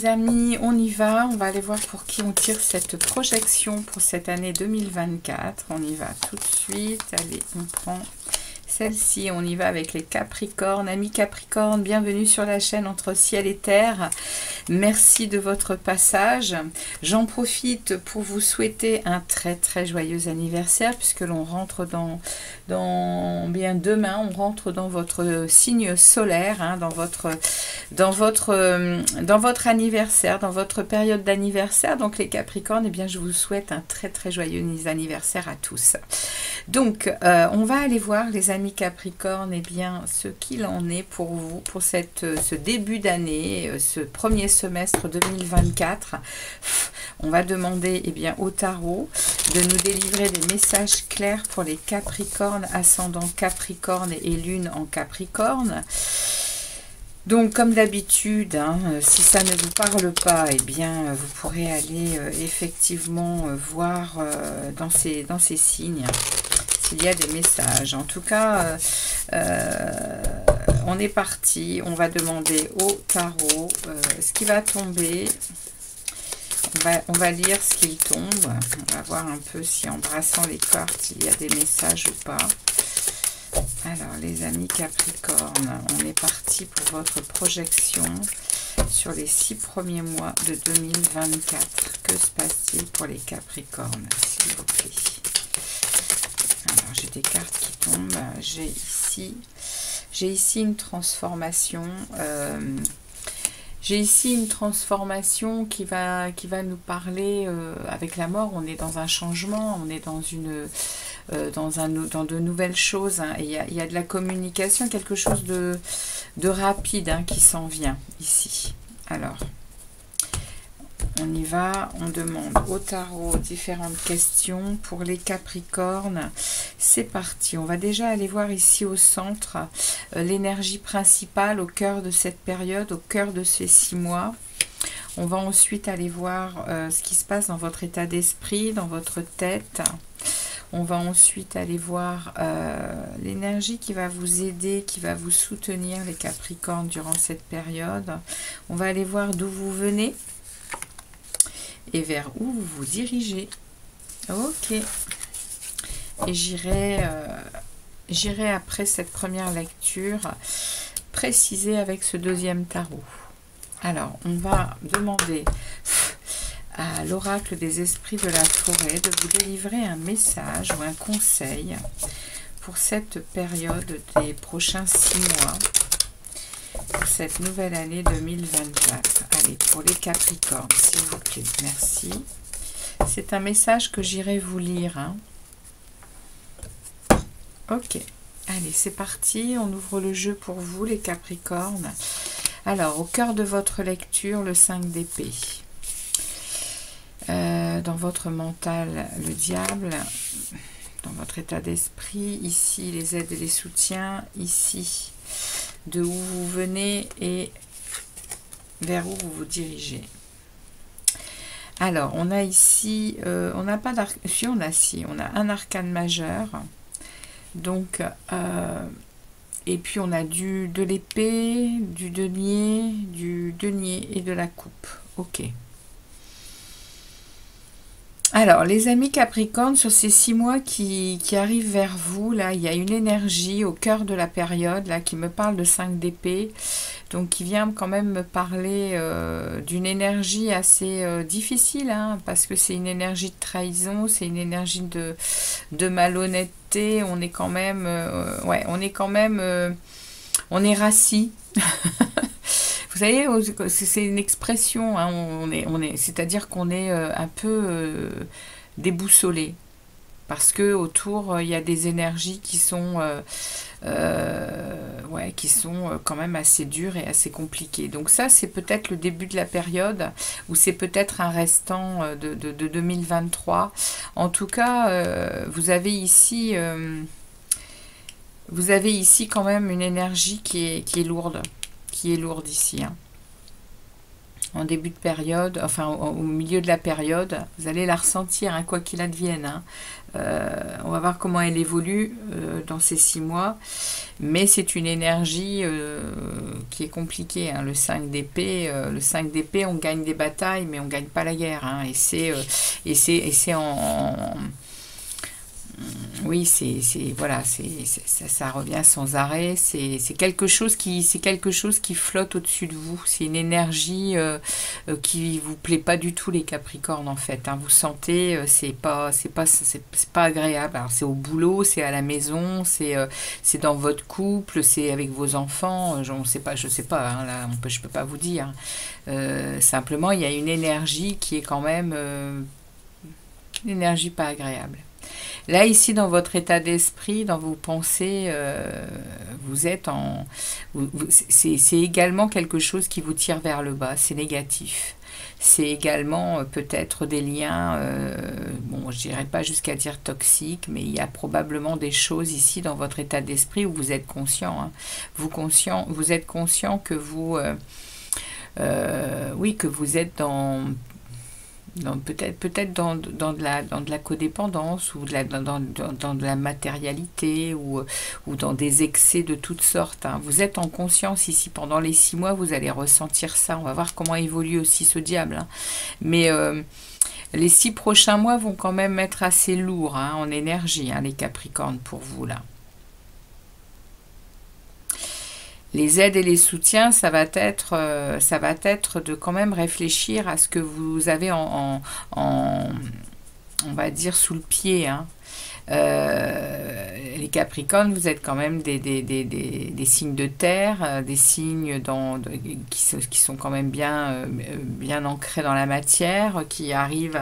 les amis, on y va. On va aller voir pour qui on tire cette projection pour cette année 2024. On y va tout de suite. Allez, on prend celle-ci. On y va avec les Capricornes. Amis Capricornes, bienvenue sur la chaîne Entre Ciel et Terre. Merci de votre passage. J'en profite pour vous souhaiter un très très joyeux anniversaire puisque l'on rentre dans bien demain, on rentre dans votre signe solaire, hein, dans votre anniversaire, dans votre période d'anniversaire. Donc les Capricornes, eh bien je vous souhaite un très très joyeux anniversaire à tous. Donc on va aller voir les amis Capricornes, eh bien ce qu'il en est pour vous pour ce début d'année, ce premier semestre 2024. On va demander eh bien au tarot de nous délivrer des messages clairs pour les Capricornes, ascendant Capricorne et lune en Capricorne. Donc comme d'habitude, hein, si ça ne vous parle pas, eh bien vous pourrez aller effectivement voir dans ces signes s'il y a des messages. En tout cas, on est parti. On va demander au tarot ce qui va tomber. On va lire ce qu'il tombe. On va voir un peu si en brassant les cartes, il y a des messages ou pas. Alors, les amis Capricornes, on est parti pour votre projection sur les 6 premiers mois de 2024. Que se passe-t-il pour les Capricornes, s'il vous plaît? Alors, j'ai des cartes qui tombent. J'ai ici une transformation. J'ai ici une transformation qui va nous parler avec la mort. On est dans un changement, on est dans de nouvelles choses. Hein, et il y a de la communication, quelque chose de rapide hein, qui s'en vient ici. Alors, on y va. On demande au tarot différentes questions pour les Capricornes. C'est parti. On va déjà aller voir ici au centre l'énergie principale au cœur de cette période, au cœur de ces 6 mois. On va ensuite aller voir ce qui se passe dans votre état d'esprit, dans votre tête. On va ensuite aller voir l'énergie qui va vous aider, qui va vous soutenir, les Capricornes, durant cette période. On va aller voir d'où vous venez et vers où vous vous dirigez. Ok. Et j'irai après cette première lecture préciser avec ce deuxième tarot. Alors, on va demander à l'oracle des esprits de la forêt de vous délivrer un message ou un conseil pour cette période des prochains 6 mois, pour cette nouvelle année 2024. Allez, pour les Capricornes, s'il vous plaît. Merci. C'est un message que j'irai vous lire. Hein. Ok. Allez, c'est parti. On ouvre le jeu pour vous, les Capricornes. Alors, au cœur de votre lecture, le 5 d'épée. Dans votre mental, le diable. Dans votre état d'esprit, ici, les aides et les soutiens. Ici, de où vous venez et vers où vous vous dirigez. Alors, on a ici, on n'a pas d'arcane, si on a un arcane majeur. Donc, et puis on a de l'épée, du denier et de la coupe. Ok. Alors, les amis Capricornes, sur ces 6 mois qui arrivent vers vous, là, il y a une énergie au cœur de la période, là, qui me parle de 5 d'épée, donc qui vient quand même me parler d'une énergie assez difficile, hein, parce que c'est une énergie de trahison, c'est une énergie de malhonnêteté, on est quand même, on est rassis. Vous savez, c'est une expression, hein, c'est-à-dire qu'on est un peu déboussolé, parce que autour il y a des énergies qui sont quand même assez dures et assez compliquées. Donc ça, c'est peut-être le début de la période, ou c'est peut-être un restant de 2023. En tout cas, vous avez ici quand même une énergie qui est lourde. Qui est lourde ici. Hein. en début de période, enfin au milieu de la période, vous allez la ressentir, hein, quoi qu'il advienne. Hein. On va voir comment elle évolue dans ces 6 mois. Mais c'est une énergie qui est compliquée. Hein. Le 5 d'épée, on gagne des batailles, mais on ne gagne pas la guerre. Hein. Et c'est oui, voilà, ça revient sans arrêt. C'est quelque chose qui flotte au-dessus de vous. C'est une énergie qui vous plaît pas du tout, les Capricornes, en fait. Hein. Vous sentez, c'est pas agréable. Alors c'est au boulot, c'est à la maison, c'est dans votre couple, c'est avec vos enfants. Je sais pas, hein, là, je peux pas vous dire. Simplement, il y a une énergie qui est quand même une énergie pas agréable. Là, ici, dans votre état d'esprit, dans vos pensées, vous êtes en... C'est également quelque chose qui vous tire vers le bas, c'est négatif. C'est également peut-être des liens, bon, je dirais pas jusqu'à dire toxiques, mais il y a probablement des choses ici dans votre état d'esprit où vous êtes conscient. Hein. Vous êtes conscient que vous... oui, que vous êtes dans peut-être dans de la codépendance ou dans de la matérialité ou dans des excès de toutes sortes. Hein. Vous êtes en conscience ici. Pendant les 6 mois, vous allez ressentir ça. On va voir comment évolue aussi ce diable. Hein. Mais les 6 prochains mois vont quand même être assez lourds, hein, en énergie, hein, les Capricornes, pour vous, là. Les aides et les soutiens, ça va être de quand même réfléchir à ce que vous avez on va dire, sous le pied. Hein. Les Capricornes, vous êtes quand même des signes de terre, des signes qui sont quand même bien ancrés dans la matière, qui arrivent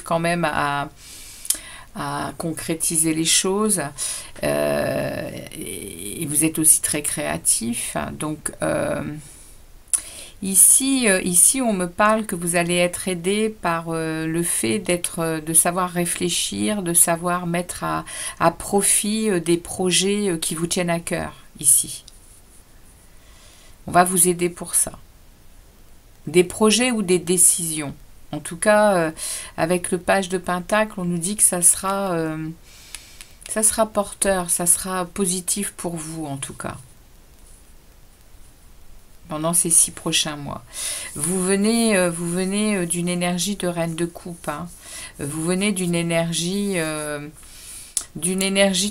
quand même à concrétiser les choses, et vous êtes aussi très créatif. Donc ici on me parle que vous allez être aidé par le fait de savoir réfléchir, de savoir mettre à profit des projets qui vous tiennent à cœur ici. On va vous aider pour ça. Des projets ou des décisions. En tout cas, avec le page de Pentacle, on nous dit que ça sera porteur, ça sera positif pour vous, en tout cas. Pendant ces 6 prochains mois. Vous venez d'une énergie de reine de coupe. Hein. Vous venez d'une énergie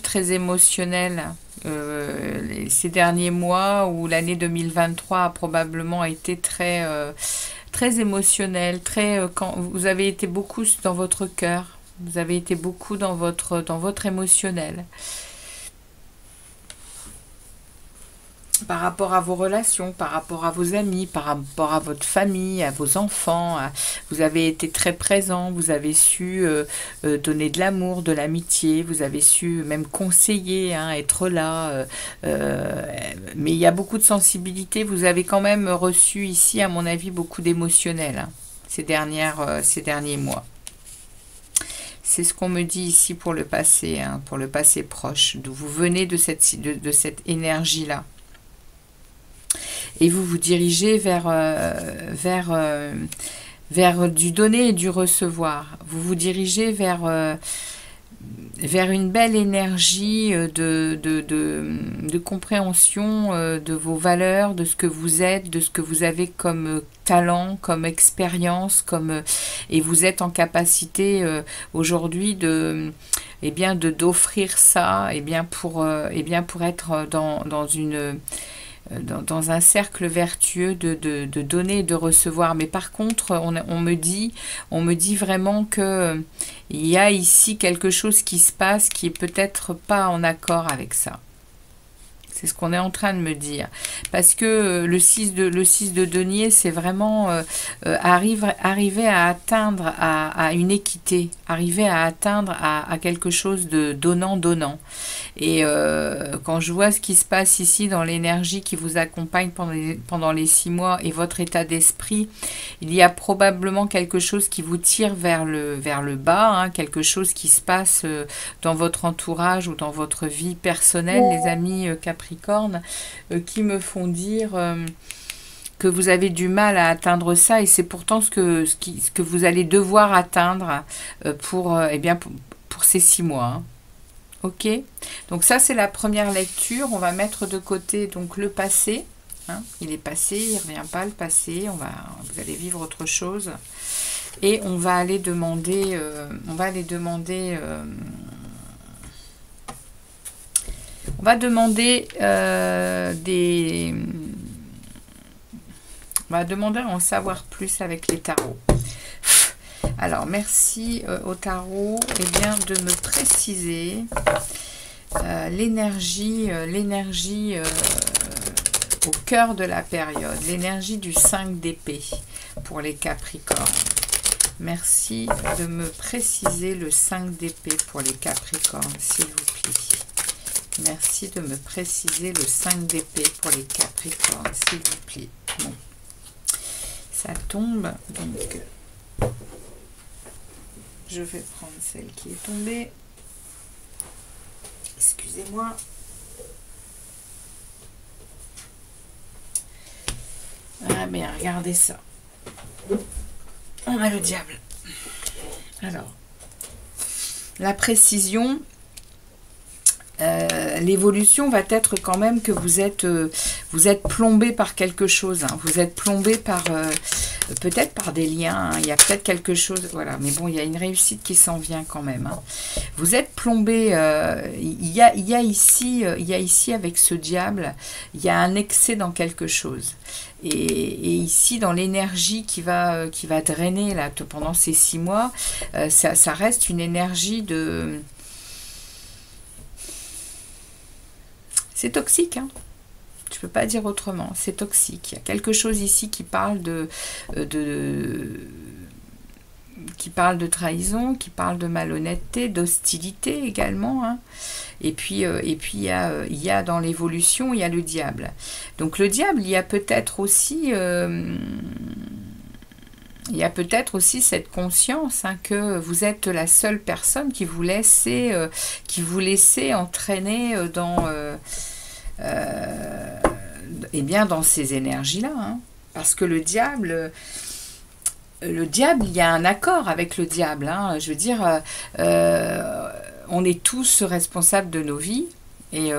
très émotionnelle. Ces derniers mois, où l'année 2023 a probablement été très émotionnel, quand vous avez été beaucoup dans votre cœur, vous avez été beaucoup dans votre émotionnel. Par rapport à vos relations, par rapport à vos amis, par rapport à votre famille, à vos enfants, vous avez été très présent, vous avez su donner de l'amour, de l'amitié, vous avez su même conseiller, hein, être là, mais il y a beaucoup de sensibilité, vous avez quand même reçu ici, à mon avis, beaucoup d'émotionnel, hein, ces derniers mois. C'est ce qu'on me dit ici pour le passé, hein, pour le passé proche, d'où vous venez de cette énergie-là. Et vous vous dirigez vers du donner et du recevoir. Vous vous dirigez vers une belle énergie de compréhension de vos valeurs, de ce que vous êtes, de ce que vous avez comme talent, comme expérience, et vous êtes en capacité aujourd'hui d'offrir ça, pour être dans un cercle vertueux de donner et de recevoir. Mais par contre, on me dit vraiment que il y a ici quelque chose qui se passe qui est peut-être pas en accord avec ça. C'est ce qu'on est en train de me dire. Parce que le 6 de denier, c'est vraiment arriver à atteindre à une équité, arriver à atteindre à quelque chose de donnant-donnant. Et quand je vois ce qui se passe ici dans l'énergie qui vous accompagne pendant les 6 mois et votre état d'esprit, il y a probablement quelque chose qui vous tire vers le bas, hein, quelque chose qui se passe dans votre entourage ou dans votre vie personnelle, les amis Capricorne, qui me font dire que vous avez du mal à atteindre ça, et c'est pourtant ce que vous allez devoir atteindre eh bien, pour ces 6 mois. Hein. Ok, donc ça c'est la première lecture. On va mettre de côté donc le passé. Hein. Il est passé, il ne revient pas le passé. Vous allez vivre autre chose. Et on va aller demander, on va demander à en savoir plus avec les tarots. Alors, merci au tarot de me préciser l'énergie au cœur de la période, l'énergie du 5 d'épée pour les Capricornes. Merci de me préciser le 5 d'épée pour les Capricornes, s'il vous plaît. Merci de me préciser le 5 d'épée pour les Capricornes, s'il vous plaît. Bon. Ça tombe, donc je vais prendre celle qui est tombée. Excusez-moi. Ah bien, regardez ça. On a le diable. Alors, la précision, l'évolution va être quand même que vous êtes plombé par quelque chose. Hein. Vous êtes plombé par peut-être par des liens. Hein. Il y a peut-être quelque chose. Voilà. Mais bon, il y a une réussite qui s'en vient quand même. Hein. Vous êtes plombé. Il y a ici avec ce diable, il y a un excès dans quelque chose. Et ici, dans l'énergie qui va drainer là, pendant ces 6 mois, ça reste une énergie de... C'est toxique, hein. Je ne peux pas dire autrement. C'est toxique. Il y a quelque chose ici qui parle de trahison, qui parle de malhonnêteté, d'hostilité également. Hein. Et puis il y a dans l'évolution, il y a le diable. Donc le diable, il y a peut-être aussi cette conscience hein, que vous êtes la seule personne qui vous laissez entraîner dans dans ces énergies-là. Hein. Parce que le diable, il y a un accord avec le diable. Hein. Je veux dire, on est tous responsables de nos vies. Et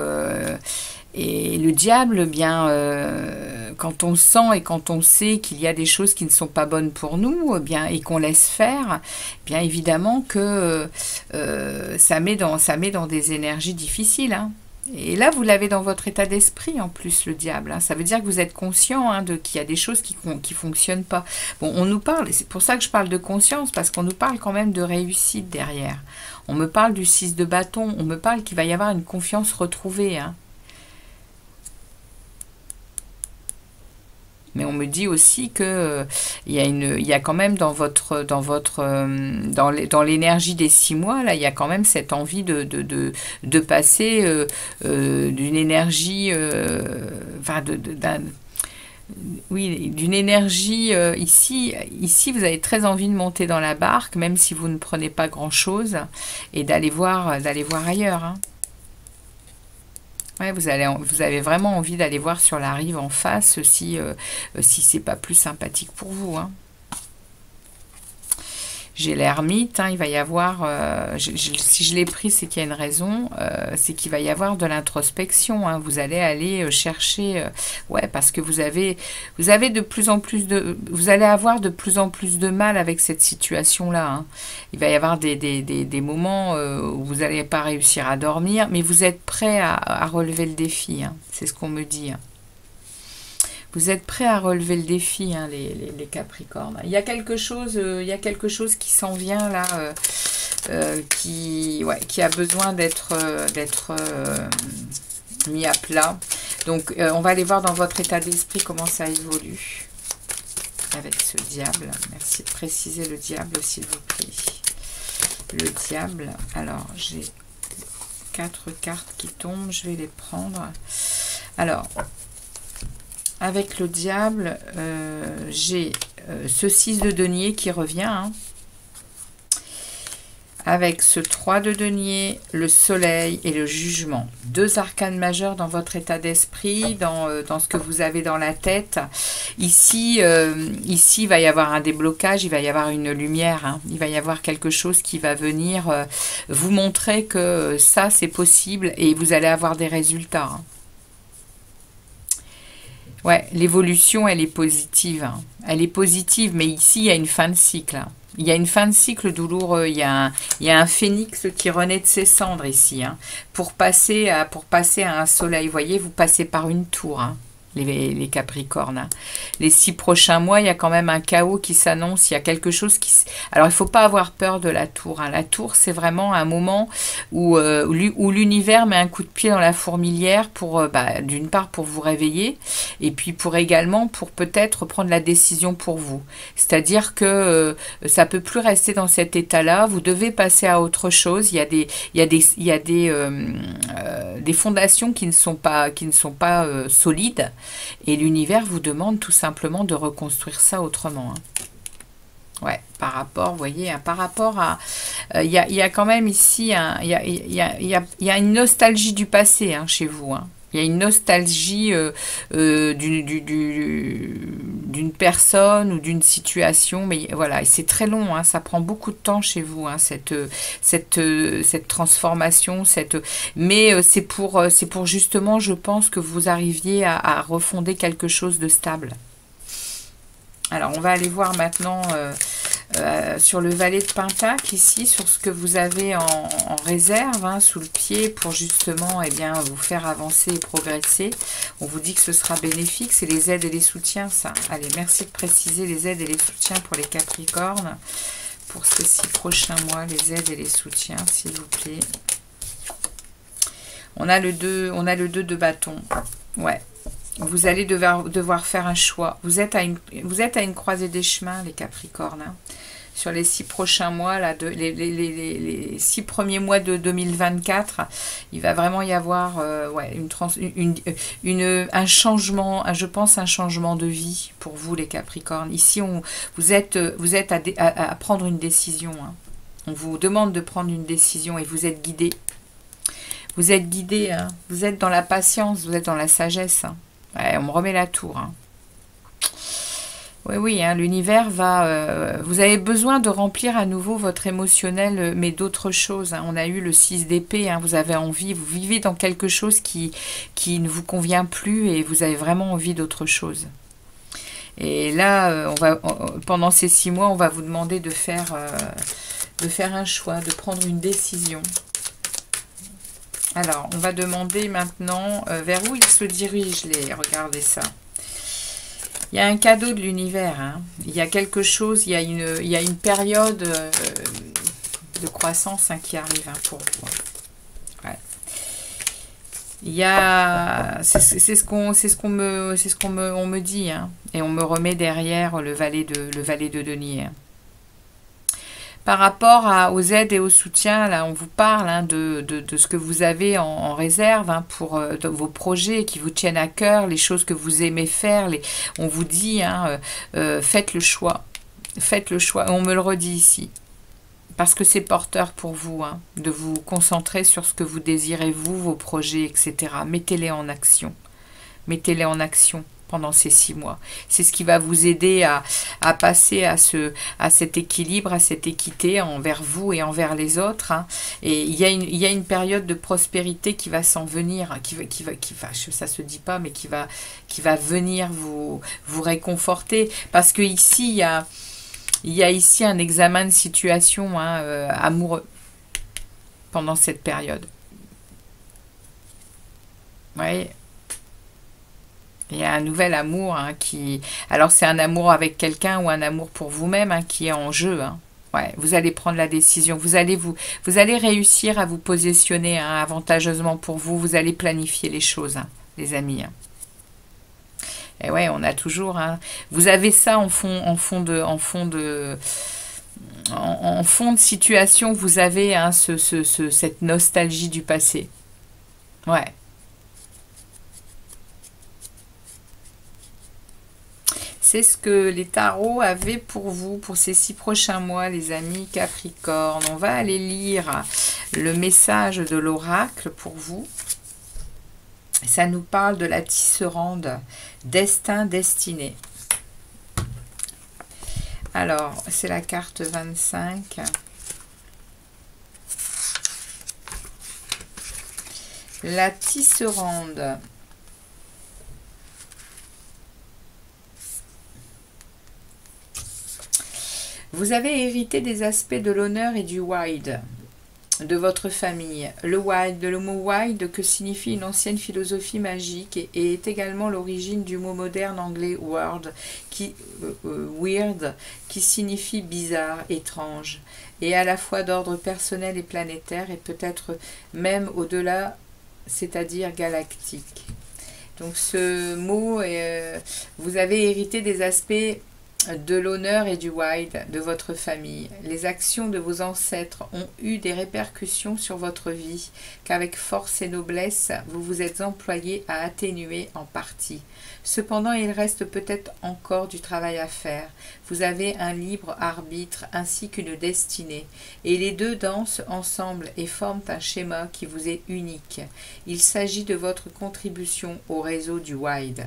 le diable, bien, quand on sent et quand on sait qu'il y a des choses qui ne sont pas bonnes pour nous, bien, et qu'on laisse faire, bien évidemment que ça met dans des énergies difficiles. Hein. Et là, vous l'avez dans votre état d'esprit, en plus, le diable. Hein. Ça veut dire que vous êtes conscient hein, qu'il y a des choses qui ne fonctionnent pas. Bon, on nous parle, c'est pour ça que je parle de conscience, parce qu'on nous parle quand même de réussite derrière. On me parle du 6 de bâton, on me parle qu'il va y avoir une confiance retrouvée. Hein. Mais on me dit aussi que il y a quand même dans l'énergie des 6 mois là, il y a quand même cette envie de passer d'une énergie, d'une énergie ici vous avez très envie de monter dans la barque, même si vous ne prenez pas grand chose, et d'aller voir ailleurs. Hein. Ouais, vous avez vraiment envie d'aller voir sur la rive en face si c'est pas plus sympathique pour vous. Hein. J'ai l'ermite, hein, il va y avoir, si je l'ai pris, c'est qu'il y a une raison, c'est qu'il va y avoir de l'introspection. Hein, vous allez aller chercher, ouais, parce que vous allez avoir de plus en plus de mal avec cette situation-là. Hein. Il va y avoir des moments où vous n'allez pas réussir à dormir, mais vous êtes prêt à relever le défi. Hein, c'est ce qu'on me dit. Hein. Vous êtes prêts à relever le défi, hein, les Capricornes. Il y a quelque chose qui s'en vient là, qui a besoin d'être mis à plat. Donc, on va aller voir dans votre état d'esprit comment ça évolue avec ce diable. Merci de préciser le diable, s'il vous plaît. Le diable. Alors, j'ai 4 cartes qui tombent. Je vais les prendre. Alors... Avec le diable, j'ai ce 6 de denier qui revient. Hein. avec ce 3 de denier, le soleil et le jugement. Deux arcanes majeurs dans votre état d'esprit, dans ce que vous avez dans la tête. Ici, ici, il va y avoir un déblocage, il va y avoir une lumière, hein. Il va y avoir quelque chose qui va venir vous montrer que ça, c'est possible et vous allez avoir des résultats, hein. Ouais, l'évolution, elle est positive, hein. Elle est positive, mais ici, il y a une fin de cycle, hein. Il y a une fin de cycle douloureux. Il y a un phénix qui renaît de ses cendres ici, hein, pour passer à un soleil. Vous voyez, vous passez par une tour, hein, les Capricornes, hein. Les 6 prochains mois, il y a quand même un chaos qui s'annonce. Il y a quelque chose qui... Alors, il ne faut pas avoir peur de la tour, hein. La tour, c'est vraiment un moment où l'univers met un coup de pied dans la fourmilière pour, d'une part, pour vous réveiller, et puis également pour peut-être prendre la décision pour vous. C'est-à-dire que ça ne peut plus rester dans cet état-là. Vous devez passer à autre chose. Il y a des fondations qui ne sont pas solides. Et l'univers vous demande tout simplement de reconstruire ça autrement, hein. Ouais, par rapport, vous voyez, hein, par rapport à... Il y a quand même ici, il y a une nostalgie du passé, hein, chez vous, hein. Il y a une nostalgie d'une personne ou d'une situation, mais voilà, c'est très long, hein, ça prend beaucoup de temps chez vous, hein, cette transformation, mais c'est pour justement, je pense, que vous arriviez à refonder quelque chose de stable. Alors, on va aller voir maintenant sur le valet de Pentacle, ici, sur ce que vous avez en réserve, hein, sous le pied, pour justement vous faire avancer et progresser. On vous dit que ce sera bénéfique, c'est les aides et les soutiens, ça. Allez, merci de préciser les aides et les soutiens pour les Capricornes, pour ces 6 prochains mois, les aides et les soutiens, s'il vous plaît. On a le 2 de bâton, ouais. Vous allez devoir faire un choix. Vous êtes à une croisée des chemins, les Capricornes, hein. Sur les 6 prochains mois, là, les 6 premiers mois de 2024, il va vraiment y avoir un changement, je pense un changement de vie pour vous, les Capricornes. Ici, vous êtes à prendre une décision, hein. On vous demande de prendre une décision et vous êtes guidé. Vous êtes guidé, hein. Vous êtes dans la patience, vous êtes dans la sagesse, hein. Ouais, on me remet la tour, hein. Oui, hein, l'univers va... vous avez besoin de remplir à nouveau votre émotionnel, mais d'autres choses, hein. On a eu le 6 d'épée, hein, vous avez envie, vous vivez dans quelque chose qui ne vous convient plus et vous avez vraiment envie d'autre chose. Et là, pendant ces 6 mois, on va vous demander de faire un choix, de prendre une décision. Alors, on va demander maintenant vers où ils se dirigent, regardez ça. Il y a un cadeau de l'univers, hein. Il y a quelque chose, il y a une période de croissance, hein, qui arrive, hein, pour vous. Ouais. Il y a, c'est ce qu'on me dit, hein, et on me remet derrière le valet de denier, hein. Par rapport aux aides et au soutien, là, on vous parle, hein, de ce que vous avez en réserve, hein, pour vos projets qui vous tiennent à cœur, les choses que vous aimez faire. On vous dit, hein, faites le choix. Faites le choix. On me le redit ici. Parce que c'est porteur pour vous, hein, de vous concentrer sur ce que vous désirez, vos projets, etc. Mettez-les en action. Mettez-les en action pendant ces 6 mois. C'est ce qui va vous aider à passer à cet équilibre, à cette équité envers vous et envers les autres, hein. Et il y a une période de prospérité qui va s'en venir, ça se dit pas, mais qui va venir vous réconforter, parce que ici il y a ici un examen de situation, hein, amoureux pendant cette période. Vous voyez, il y a un nouvel amour, hein, alors c'est un amour avec quelqu'un ou un amour pour vous-même, hein, qui est en jeu, hein. Ouais, vous allez prendre la décision. Vous allez réussir à vous positionner, hein, avantageusement pour vous. Vous allez planifier les choses, hein, les amis, hein. Et ouais, on a toujours, hein, vous avez ça en fond de situation. Vous avez, hein, cette nostalgie du passé. Ouais. C'est ce que les tarots avaient pour vous, pour ces 6 prochains mois, les amis Capricorne. On va aller lire le message de l'oracle pour vous. Ça nous parle de la tisserande, destin, destinée. Alors, c'est la carte 25. La tisserande. Vous avez hérité des aspects de l'honneur et du wild de votre famille. Le wild, le mot wild que signifie une ancienne philosophie magique et est également l'origine du mot moderne anglais weird qui signifie bizarre, étrange, et à la fois d'ordre personnel et planétaire et peut-être même au-delà, c'est-à-dire galactique. Donc ce mot, vous avez hérité des aspects de l'honneur et du wild de votre famille. Les actions de vos ancêtres ont eu des répercussions sur votre vie qu'avec force et noblesse, vous vous êtes employé à atténuer en partie. Cependant, il reste peut-être encore du travail à faire. Vous avez un libre arbitre ainsi qu'une destinée, et les deux dansent ensemble et forment un schéma qui vous est unique. Il s'agit de votre contribution au réseau du wild.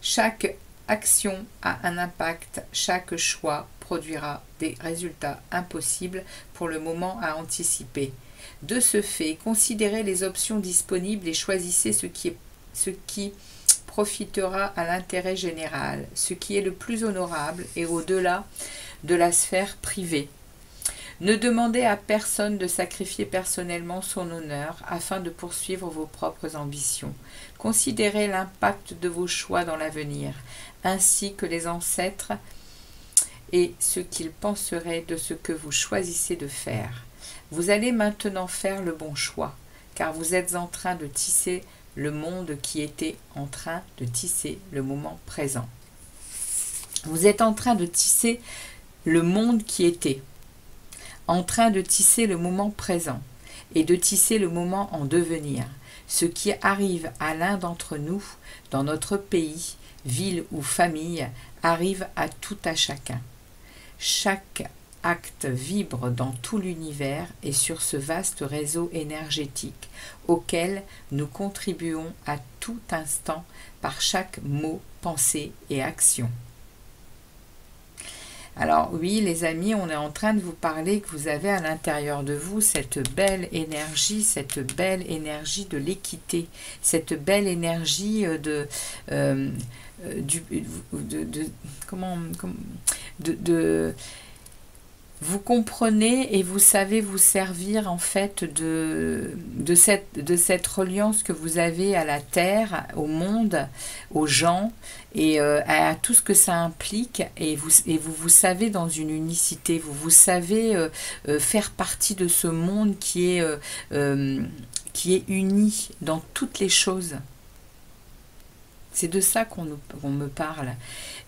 Chaque action a un impact, chaque choix produira des résultats impossibles pour le moment à anticiper. De ce fait, considérez les options disponibles et choisissez ce qui profitera à l'intérêt général, ce qui est le plus honorable et au-delà de la sphère privée. Ne demandez à personne de sacrifier personnellement son honneur afin de poursuivre vos propres ambitions. Considérez l'impact de vos choix dans l'avenir, ainsi que les ancêtres et ce qu'ils penseraient de ce que vous choisissez de faire. Vous allez maintenant faire le bon choix, car vous êtes en train de tisser le monde qui était en train de tisser le moment présent. Vous êtes en train de tisser le monde qui était, en train de tisser le moment présent et de tisser le moment en devenir. Ce qui arrive à l'un d'entre nous, dans notre pays, ville ou famille, arrive à tout à chacun. Chaque acte vibre dans tout l'univers et sur ce vaste réseau énergétique auquel nous contribuons à tout instant par chaque mot, pensée et action. Alors oui, les amis, on est en train de vous parler que vous avez à l'intérieur de vous cette belle énergie de l'équité, cette belle énergie vous comprenez et vous savez vous servir en fait de cette reliance que vous avez à la terre, au monde, aux gens et à tout ce que ça implique, et vous savez dans une unicité, vous savez faire partie de ce monde qui est uni dans toutes les choses. C'est de ça qu'on me parle.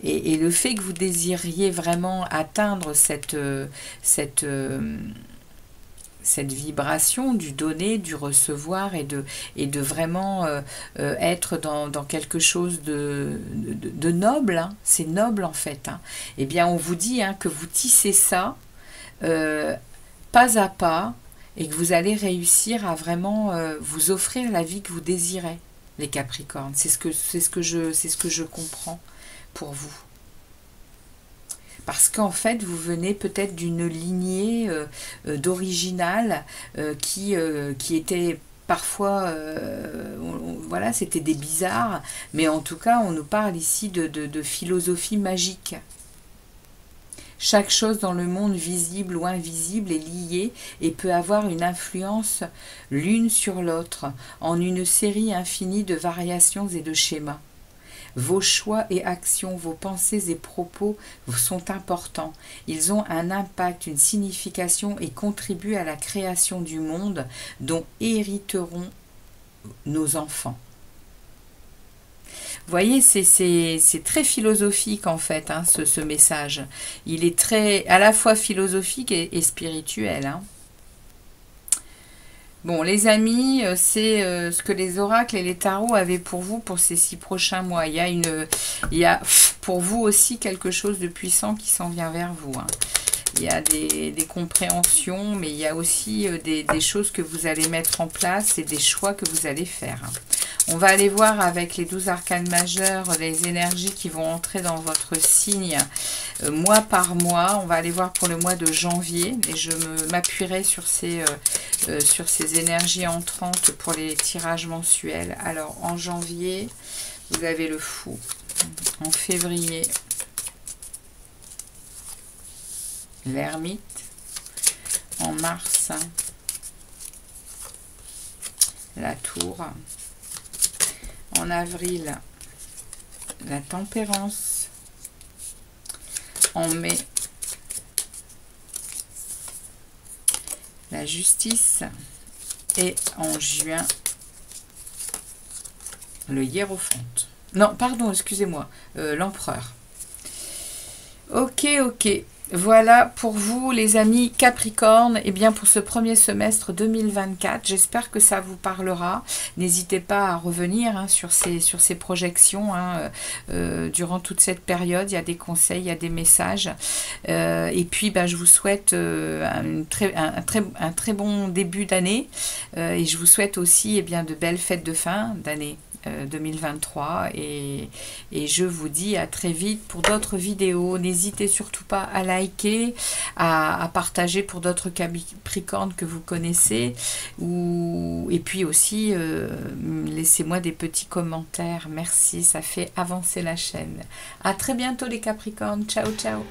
Et le fait que vous désiriez vraiment atteindre cette vibration du donner, du recevoir et de vraiment être dans quelque chose de noble, hein. C'est noble en fait. Hein. Eh bien, on vous dit que vous tissez ça pas à pas et que vous allez réussir à vraiment vous offrir la vie que vous désirez. Les Capricornes, c'est ce que je comprends pour vous. Parce qu'en fait, vous venez peut-être d'une lignée d'original qui était parfois, voilà, c'était des bizarres, mais en tout cas, on nous parle ici de philosophie magique. Chaque chose dans le monde, visible ou invisible, est liée et peut avoir une influence l'une sur l'autre, en une série infinie de variations et de schémas. Vos choix et actions, vos pensées et propos sont importants. Ils ont un impact, une signification et contribuent à la création du monde dont hériteront nos enfants. Vous voyez, c'est très philosophique en fait, hein, ce message. Il est à la fois philosophique et spirituel. Hein. Bon, les amis, c'est ce que les oracles et les tarots avaient pour vous pour ces 6 prochains mois. Il y a pour vous aussi quelque chose de puissant qui s'en vient vers vous. Hein. Il y a des compréhensions, mais il y a aussi des choses que vous allez mettre en place et des choix que vous allez faire. Hein. On va aller voir avec les 12 arcanes majeures les énergies qui vont entrer dans votre signe mois par mois. On va aller voir pour le mois de janvier et je m'appuierai sur ces énergies entrantes pour les tirages mensuels. Alors en janvier, vous avez le Fou. En février, l'Ermite. En mars, la Tour. En avril, la Tempérance. En mai, la Justice. Et en juin, le Hiérophante. Non, pardon, excusez-moi, l'Empereur. Ok, ok. Voilà pour vous les amis Capricorne, et bien pour ce premier semestre 2024, j'espère que ça vous parlera. N'hésitez pas à revenir hein, sur ces projections hein, durant toute cette période. Il y a des conseils, il y a des messages. Et puis je vous souhaite un très bon début d'année et je vous souhaite aussi de belles fêtes de fin d'année 2023 et je vous dis à très vite pour d'autres vidéos. N'hésitez surtout pas à liker, à partager pour d'autres Capricornes que vous connaissez et puis aussi laissez-moi des petits commentaires. Merci, ça fait avancer la chaîne. À très bientôt les Capricornes. Ciao ciao.